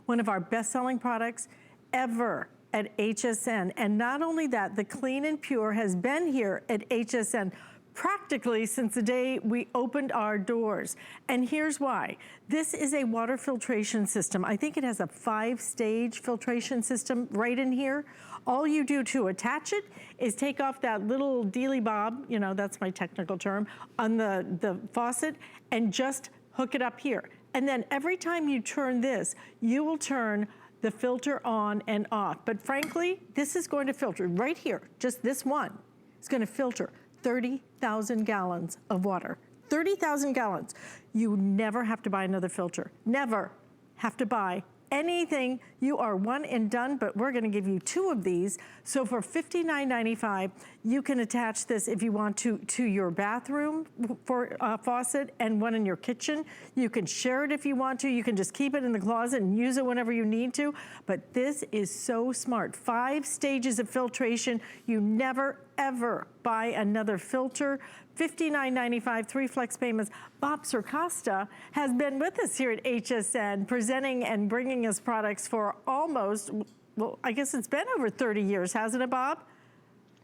one of our best-selling products ever at HSN. And not only that, the Clean and Pure has been here at HSN practically since the day we opened our doors. And here's why. This is a water filtration system. I think it has a 5-stage filtration system right in here. All you do to attach it is take off that little dealy bob, you know, that's my technical term, on the faucet, and just hook it up here. And then every time you turn this, you will turn the filter on and off. But frankly, this is going to filter right here, just this one. It's gonna filter 30,000 gallons of water. 30,000 gallons. You never have to buy another filter. Never have to buy anything. You are one and done, but we're gonna give you 2 of these. So for $59.95, you can attach this if you want to your bathroom for faucet and one in your kitchen. You can share it if you want to. You can just keep it in the closet and use it whenever you need to. But this is so smart. 5 stages of filtration. You never, ever buy another filter. $59.95, 3 flex payments. Bob Circosta has been with us here at HSN, presenting and bringing us products for almost, well, I guess it's been over 30 years, hasn't it, Bob?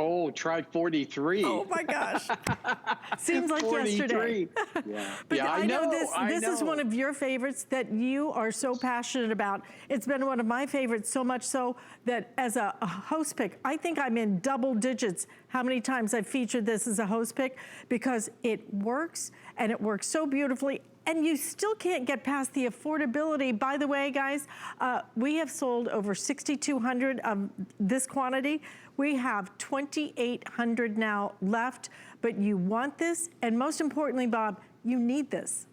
Oh, try 43. Oh my gosh. Seems like 43. Yesterday. Yeah. But yeah, I know this is one of your favorites that you are so passionate about. It's been one of my favorites, so much so that as a host pick, I think I'm in double digits how many times I've featured this as a host pick, because it works, and it works so beautifully. And you still can't get past the affordability. By the way, guys, we have sold over 6,200 of this quantity. We have 2,800 now left, but you want this, and most importantly, Bob, you need this.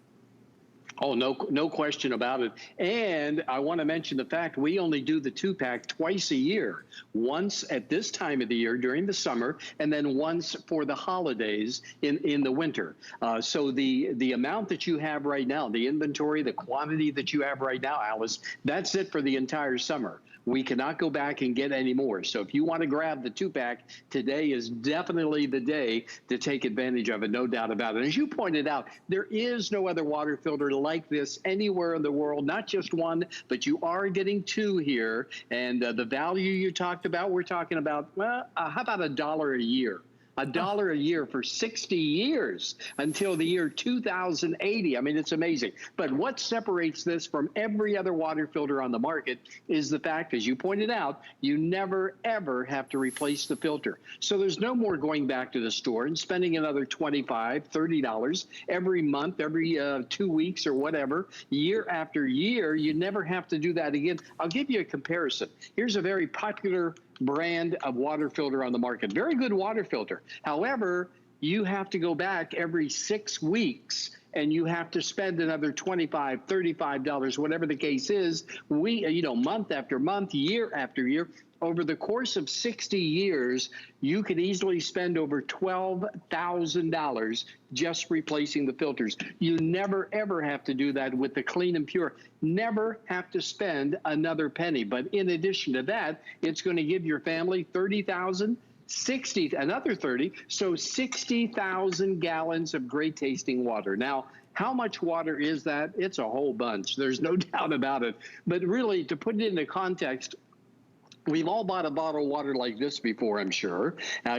Oh, no question about it. And I want to mention the fact we only do the 2-pack twice a year. Once at this time of the year during the summer, and then once for the holidays in the winter. So the amount that you have right now, the inventory, the quantity that you have right now, Alice, that's it for the entire summer. We cannot go back and get any more. So if you want to grab the 2-pack, today is definitely the day to take advantage of it, no doubt about it. As you pointed out, there is no other water filter like this anywhere in the world, not just one, but you are getting 2 here. And the value you talked about, we're talking about, well, how about $1 a year? $1 a year for 60 years until the year 2080. I mean, it's amazing. But what separates this from every other water filter on the market is the fact, as you pointed out, you never, ever have to replace the filter. So there's no more going back to the store and spending another $25, $30 every month, every 2 weeks or whatever, year after year. You never have to do that again. I'll give you a comparison. Here's a very popular brand of water filter on the market. Very good water filter. However, you have to go back every 6 weeks and you have to spend another $25, $35, whatever the case is, month after month, year after year. Over the course of 60 years, you could easily spend over $12,000 just replacing the filters. You never, ever have to do that with the Clean and Pure. Never have to spend another penny. But in addition to that, it's going to give your family 30,000, 60, another 30, so 60,000 gallons of great tasting water. Now, how much water is that? It's a whole bunch. There's no doubt about it. But really, to put it into context, we've all bought a bottle of water like this before, I'm sure.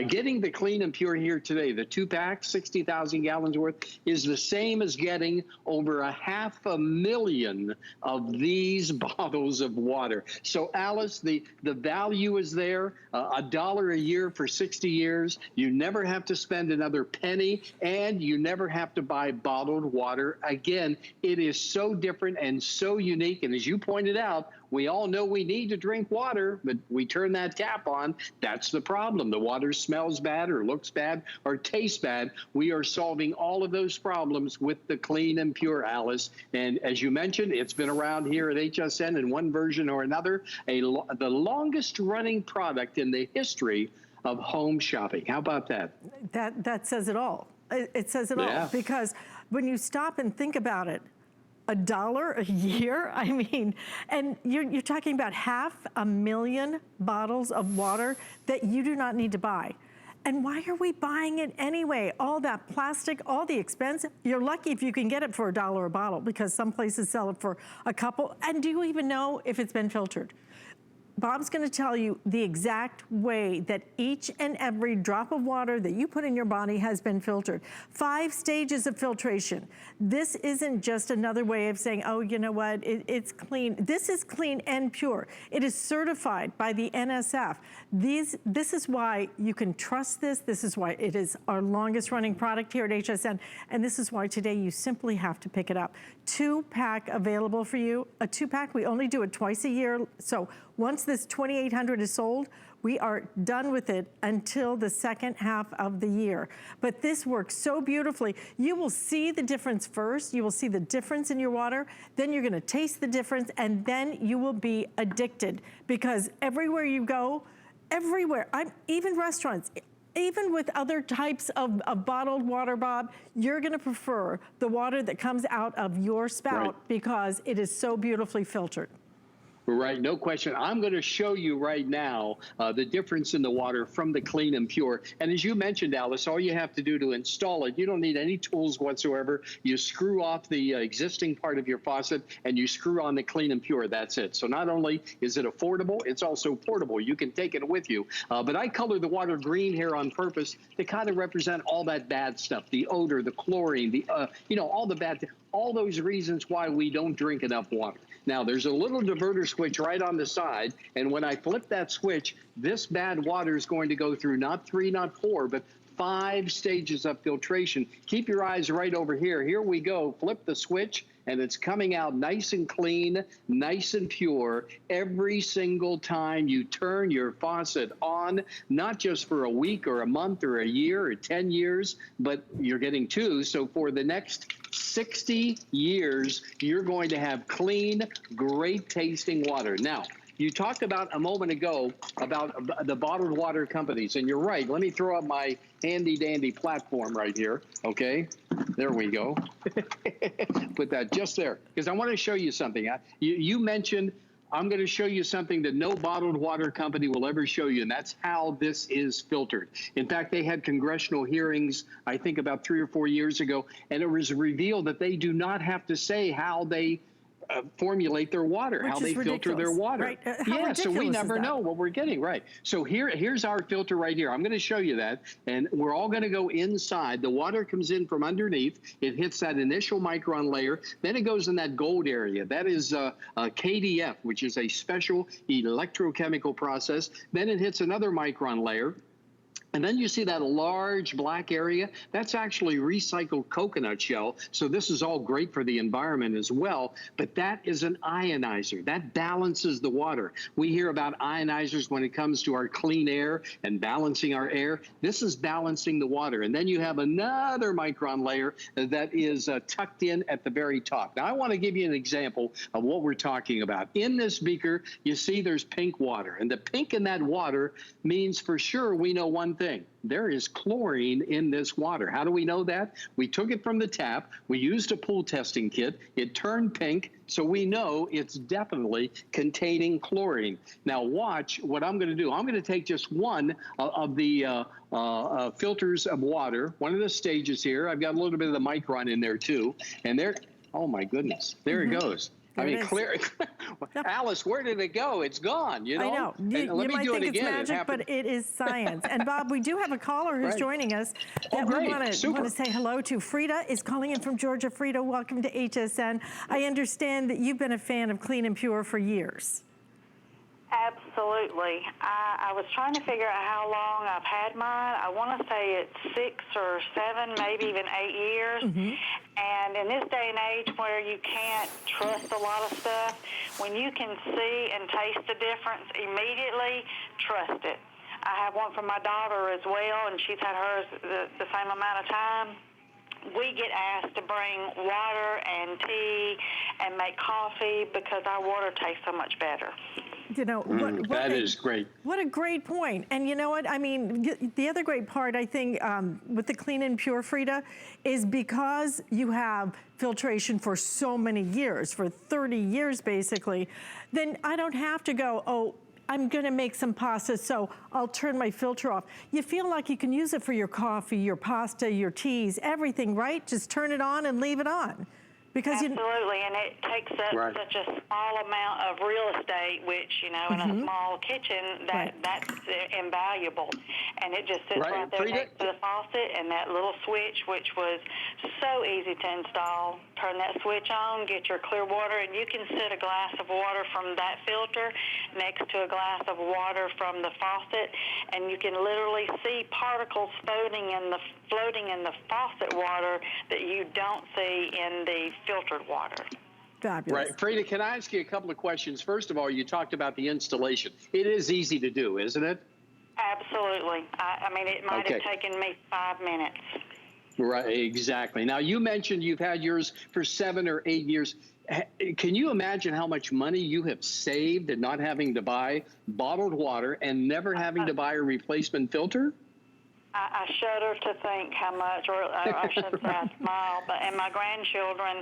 Getting the Clean and Pure here today, the 2-pack, 60,000 gallons worth, is the same as getting over 500,000 of these bottles of water. So, Alice, the value is there. $1 a year for 60 years. You never have to spend another penny, and you never have to buy bottled water again. It is so different and so unique. And as you pointed out, we all know we need to drink water, but we turn that tap on. That's the problem. The water smells bad or looks bad or tastes bad. We are solving all of those problems with the Clean and Pure, Alice. And as you mentioned, it's been around here at HSN in one version or another, the longest running product in the history of home shopping. How about that? That says it all. It says it all, because when you stop and think about it, $1 a year? I mean, and you're talking about 500,000 bottles of water that you do not need to buy. And why are we buying it anyway? All that plastic, all the expense. You're lucky if you can get it for $1 a bottle, because some places sell it for a couple. And do you even know if it's been filtered? Bob's gonna tell you the exact way that each and every drop of water that you put in your body has been filtered. 5 stages of filtration. This isn't just another way of saying, oh, you know what, it's clean. This is clean and pure. It is certified by the NSF. This is why you can trust this. This is why it is our longest running product here at HSN. And this is why today you simply have to pick it up. 2-pack available for you. A 2-pack, we only do it twice a year. So once this 2,800 is sold, we are done with it until the second half of the year. But this works so beautifully. You will see the difference first. You will see the difference in your water. Then you're gonna taste the difference, and then you will be addicted, because everywhere you go, everywhere, even restaurants, even with other types of bottled water, Bob, you're gonna prefer the water that comes out of your spout, because it is so beautifully filtered. Right, no question. I'm going to show you right now the difference in the water from the clean and pure. And as you mentioned, Alice, all you have to do to install it, you don't need any tools whatsoever. You screw off the existing part of your faucet and you screw on the clean and pure. That's it. So not only is it affordable, it's also portable. You can take it with you. But I color the water green here on purpose to kind of represent all that bad stuff, the odor, the chlorine, the all the bad, all those reasons why we don't drink enough water. Now, there's a little diverter switch right on the side, and when I flip that switch, this bad water is going to go through not 3, not 4, but 5 stages of filtration. Keep your eyes right over here. Here we go. Flip the switch, and it's coming out nice and clean, nice and pure every single time you turn your faucet on, not just for a week or a month or a year or 10 years, but you're getting 2. So for the next 60 years, you're going to have clean, great tasting water. Now, you talked about a moment ago about the bottled water companies, and you're right. Let me throw up my handy-dandy platform right here, okay? There we go. Put that just there, because I want to show you something. You mentioned, I'm going to show you something that no bottled water company will ever show you, and that's how this is filtered. In fact, they had congressional hearings, I think about 3 or 4 years ago, and it was revealed that they do not have to say how they formulate their water, how they filter their water. Right. Yeah, so we never know what we're getting, right? So here's our filter right here. I'm going to show you that, and we're all going to go inside. The water comes in from underneath. It hits that initial micron layer. Then it goes in that gold area. That is KDF, which is a special electrochemical process. Then it hits another micron layer. And then you see that large black area, that's actually recycled coconut shell. So this is all great for the environment as well, but that is an ionizer. That balances the water. We hear about ionizers when it comes to our clean air and balancing our air. This is balancing the water. And then you have another micron layer that is tucked in at the very top. Now I want to give you an example of what we're talking about. In this beaker, you see there's pink water, and the pink in that water means for sure we know one thing. There is chlorine in this water. How do we know that? We took it from the tap. We used a pool testing kit. It turned pink, so we know it's definitely containing chlorine. Now watch what I'm going to do. I'm going to take just one of the filters of water, one of the stages here. I've got a little bit of the micron in there too. And there, oh my goodness, there it goes. I mean, clear. Alice, where did it go? It's gone, you know? I know. You might think it's magic, but it is science. And Bob, we do have a caller who's joining us that we want to say hello to. Frida is calling in from Georgia. Frida, welcome to HSN. I understand that you've been a fan of Clean and Pure for years. Absolutely. I was trying to figure out how long I've had mine. I want to say it's 6 or 7, maybe even 8 years. And in this day and age where you can't trust a lot of stuff, when you can see and taste the difference immediately, trust it. I have one for my daughter as well, and she's had hers the same amount of time. We get asked to bring water and tea and make coffee because our water tastes so much better. You know, that is great. What a great point. And you know what? I mean, the other great part, I think, with the Clean and Pure, Frida, is because you have filtration for so many years, for 30 years basically, then I don't have to go, oh, I'm gonna make some pasta, so I'll turn my filter off. You feel like you can use it for your coffee, your pasta, your teas, everything, right? Just turn it on and leave it on. Because absolutely, and it takes up such a small amount of real estate, which, you know, in a small kitchen, that's invaluable. And it just sits right there next to the faucet, and that little switch, which was so easy to install. Turn that switch on, get your clear water, and you can sit a glass of water from that filter next to a glass of water from the faucet, and you can literally see particles floating in the faucet water that you don't see in the filtered water. Fabulous. Right. Frida, can I ask you a couple of questions? First of all, you talked about the installation. It is easy to do, isn't it? Absolutely. I mean, it might have taken me 5 minutes. Right, exactly. Now, you mentioned you've had yours for 7 or 8 years. Can you imagine how much money you have saved in not having to buy bottled water and never having to buy a replacement filter? I shudder to think how much, or I should say I smile, and my grandchildren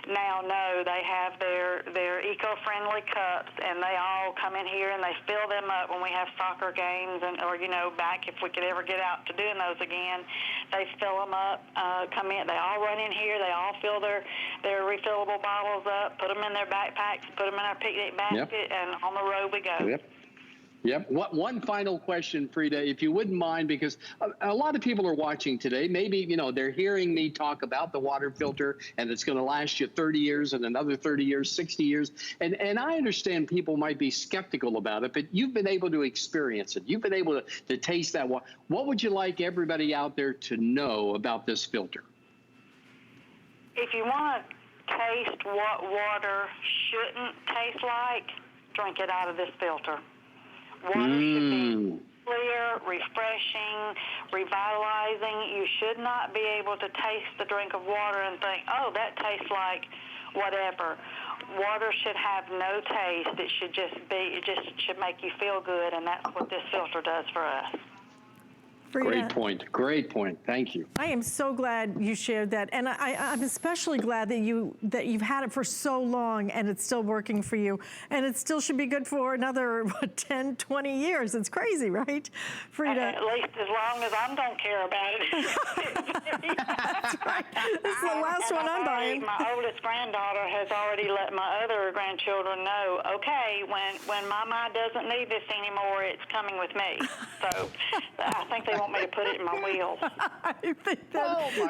now know they have their eco-friendly cups, and they all come in here and they fill them up when we have soccer games, or, you know, back if we could ever get out to doing those again, they fill them up, come in, they all run in here, they all fill their refillable bottles up, put them in their backpacks, put them in our picnic basket, and on the road we go. Yep. One final question, Frida, if you wouldn't mind, because a lot of people are watching today. Maybe, you know, they're hearing me talk about the water filter and it's going to last you 30 years and another 30 years, 60 years. And I understand people might be skeptical about it, but you've been able to experience it. You've been able to taste that water. What would you like everybody out there to know about this filter? If you want to taste what water shouldn't taste like, drink it out of this filter. Water should be clear, refreshing, revitalizing. You should not be able to taste the drink of water and think, oh, that tastes like whatever. Water should have no taste. It should just be, it just should make you feel good, and that's what this filter does for us. Frida, great point. Great point. Thank you. I am so glad you shared that, and I'm especially glad that you've had it for so long and it's still working for you, and it still should be good for another 10, 20 years. It's crazy, right, Frida? At least as long as I don't care about it. That's right. This is the last one I'm buying. My oldest granddaughter has already let my other grandchildren know, okay, when Mama doesn't need this anymore, it's coming with me. So I think they want me to put it in my wheels. I think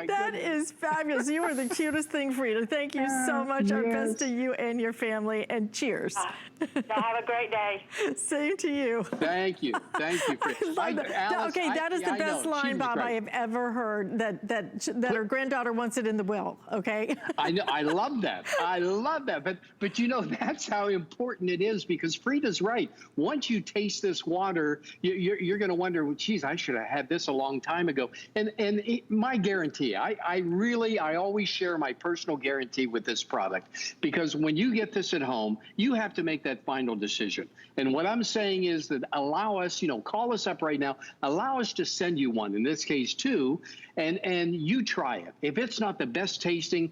that is fabulous. You are the cutest thing, Frida. Thank you so much. Our best to you and your family, and cheers. Y'all have a great day. Same to you. Thank you. Thank you, Frida. That is the best line, Bob, I have ever heard, that her granddaughter wants it in the will, okay? I know. I love that. I love that. But you know, that's how important it is, because Frida's right. Once you taste this water, you're going to wonder, well, geez, I should have had this a long time ago. And my guarantee, I always share my personal guarantee with this product, because when you get this at home, you have to make that final decision. And what I'm saying is that allow us, call us up right now, allow us to send you one, in this case 2, and you try it. If it's not the best tasting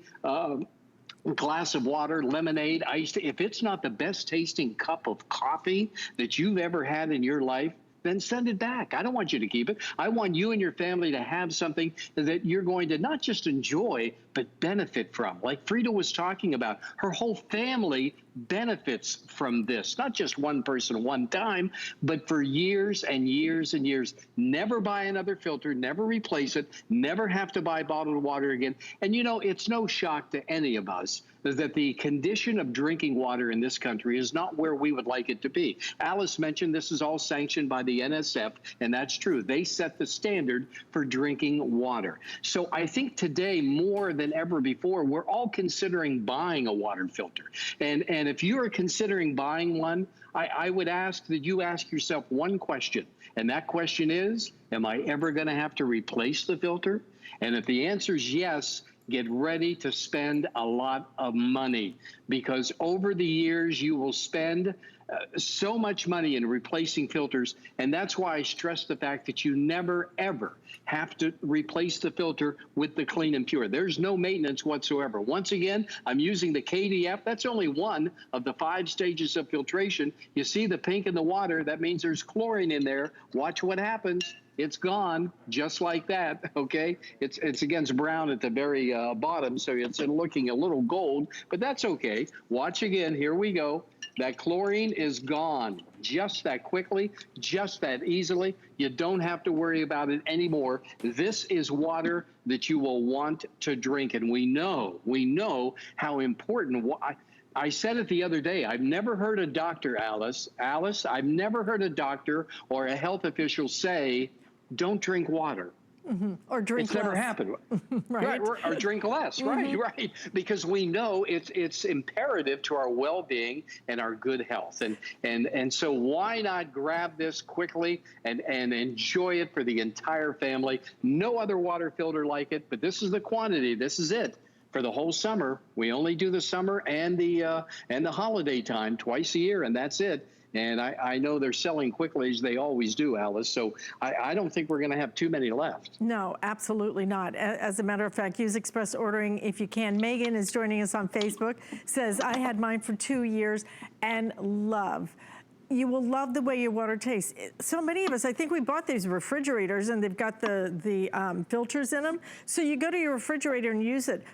glass of water, lemonade, iced, if it's not the best tasting cup of coffee that you've ever had in your life, then send it back. I don't want you to keep it. I want you and your family to have something that you're going to not just enjoy, but benefit from. Like Frida was talking about, her whole family benefits from this, not just one person one time, but for years and years and years. Never buy another filter, never replace it, never have to buy bottled water again. And it's no shock to any of us that the condition of drinking water in this country is not where we would like it to be. Alice mentioned this is all sanctioned by the NSF, and that's true. They set the standard for drinking water. So I think today, more than ever before, we're all considering buying a water filter. And if you are considering buying one, I would ask that you ask yourself one question, and that question is, am I ever going to have to replace the filter? And if the answer is yes, get ready to spend a lot of money, because over the years you will spend so much money in replacing filters. And that's why I stress the fact that you never, ever have to replace the filter with the clean and pure. There's no maintenance whatsoever. Once again, I'm using the KDF. That's only one of the 5 stages of filtration. You see the pink in the water, that means there's chlorine in there. Watch what happens. It's gone just like that, okay? It's against brown at the very bottom, so it's looking a little gold, but that's okay. Watch again, here we go. That chlorine is gone just that quickly, just that easily. You don't have to worry about it anymore. This is water that you will want to drink, and we know how important. I said it the other day. I've never heard a doctor, Alice, I've never heard a doctor or a health official say, don't drink water. Mm-hmm. Or drink less. It's never happened. Right. Or drink less. Mm-hmm. Right. Because we know it's imperative to our well-being and our good health. And so why not grab this quickly and enjoy it for the entire family? No other water filter like it, but this is the quantity. This is it. For the whole summer. We only do the summer and the holiday time twice a year, and that's it. And I know they're selling quickly, as they always do, Alice. So I don't think we're going to have too many left. No, absolutely not. As a matter of fact, use express ordering if you can. Megan is joining us on Facebook, says, I had mine for 2 years and love. You will love the way your water tastes. So many of us, I think we bought these refrigerators and they've got the filters in them. So you go to your refrigerator and use it.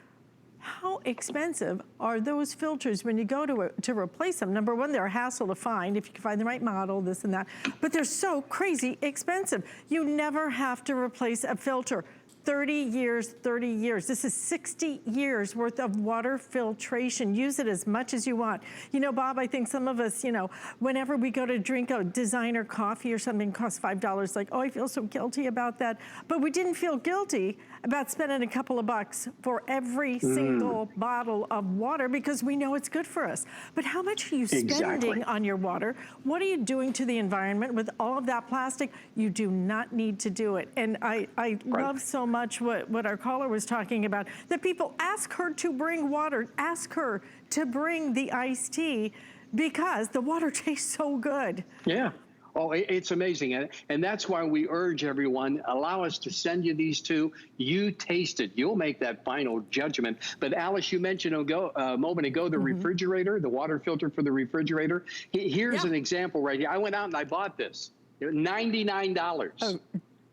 How expensive are those filters when you go to replace them? Number one, they're a hassle to find if you can find the right model, this and that. But they're so crazy expensive. You never have to replace a filter. 30 years, 30 years. This is 60 years worth of water filtration. Use it as much as you want. You know, Bob, I think some of us, you know, whenever we go to drink a designer coffee or something costs $5, like, oh, I feel so guilty about that. But we didn't feel guilty about spending a couple of bucks for every single bottle of water because we know it's good for us. But how much are you spending on your water? What are you doing to the environment with all of that plastic? You do not need to do it. And I love so much what our caller was talking about, that people ask her to bring water, ask her to bring the iced tea because the water tastes so good. Yeah. Oh, it's amazing. And that's why we urge everyone, allow us to send you these two. You taste it. You'll make that final judgment. But Alice, you mentioned a moment ago, the refrigerator, the water filter for the refrigerator. Here's an example right here. I went out and I bought this. $99.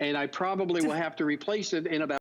And I probably will have to replace it in about